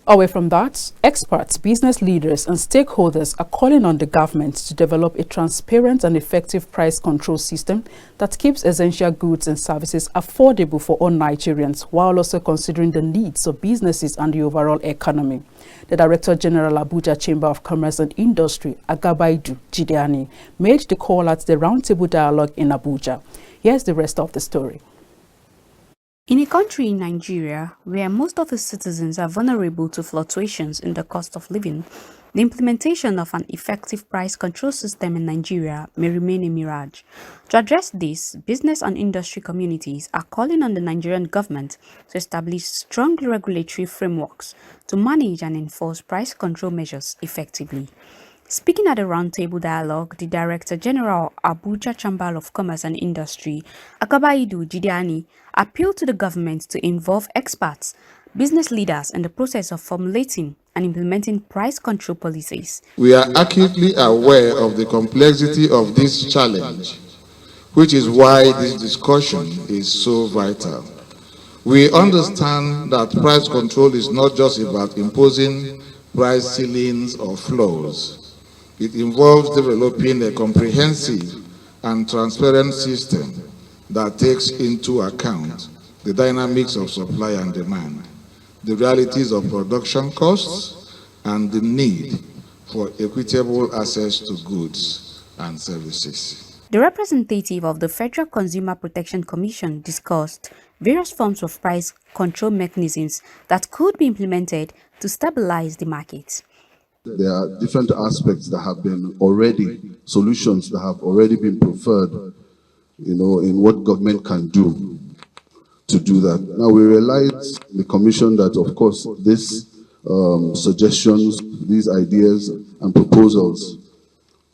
Away from that, experts, business leaders and stakeholders are calling on the government to develop a transparent and effective price control system that keeps essential goods and services affordable for all Nigerians while also considering the needs of businesses and the overall economy. The Director General Abuja Chamber of Commerce and Industry, Agabaidu Jideani, made the call at the roundtable dialogue in Abuja. Here's the rest of the story. In a country in Nigeria, where most of its citizens are vulnerable to fluctuations in the cost of living, the implementation of an effective price control system in Nigeria may remain a mirage. To address this, business and industry communities are calling on the Nigerian government to establish strong regulatory frameworks to manage and enforce price control measures effectively. Speaking at a roundtable dialogue, the Director General Abuja Chamber of Commerce and Industry, Agabaidu Jideani, appealed to the government to involve experts, business leaders in the process of formulating and implementing price control policies. We are acutely aware of the complexity of this challenge, which is why this discussion is so vital. We understand that price control is not just about imposing price ceilings or floors. It involves developing a comprehensive and transparent system that takes into account the dynamics of supply and demand, the realities of production costs, and the need for equitable access to goods and services. The representative of the Federal Consumer Protection Commission discussed various forms of price control mechanisms that could be implemented to stabilize the market. There are different aspects that have been already, solutions that have already been preferred, in what government can do to do that. Now we realize, the Commission, that of course these suggestions, these ideas and proposals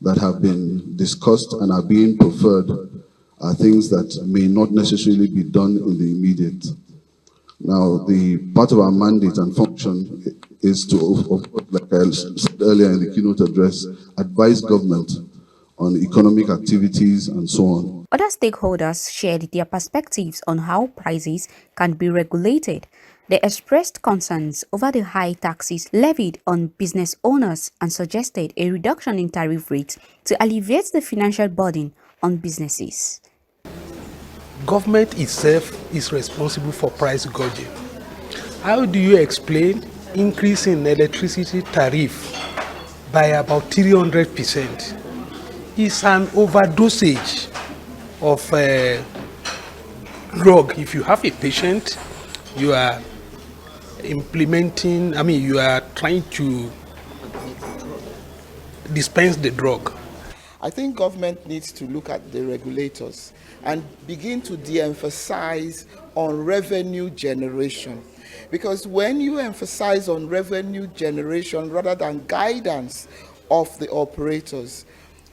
that have been discussed and are being preferred are things that may not necessarily be done in the immediate. Now, the part of our mandate and function is to, like I said earlier in the keynote address, advise government on economic activities and so on. Other stakeholders shared their perspectives on how prices can be regulated. They expressed concerns over the high taxes levied on business owners and suggested a reduction in tariff rates to alleviate the financial burden on businesses. Government itself is responsible for price gouging. How do you explain increase in electricity tariff by about 300%? It's an overdosage of drug. If you have a patient, you are you are trying to dispense the drug. I think government needs to look at the regulators and begin to de-emphasize on revenue generation. Because when you emphasize on revenue generation rather than guidance of the operators,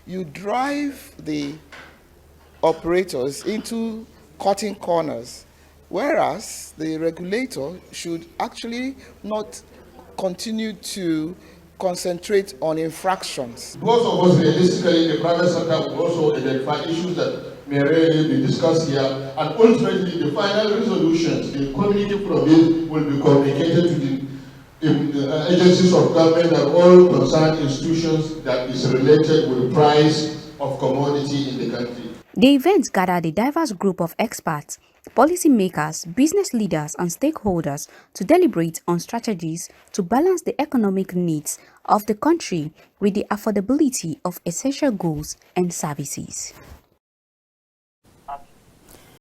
you drive the operators into cutting corners, whereas the regulator should actually not continue to concentrate on infractions. Most of us realistically in the private sector will also identify issues that may rarely be discussed here, and ultimately the final resolutions, the community from it, will be communicated to the agencies of government and all concerned institutions that is related with the price of commodity in the country. The event gathered a diverse group of experts, policymakers, business leaders and stakeholders to deliberate on strategies to balance the economic needs of the country with the affordability of essential goods and services.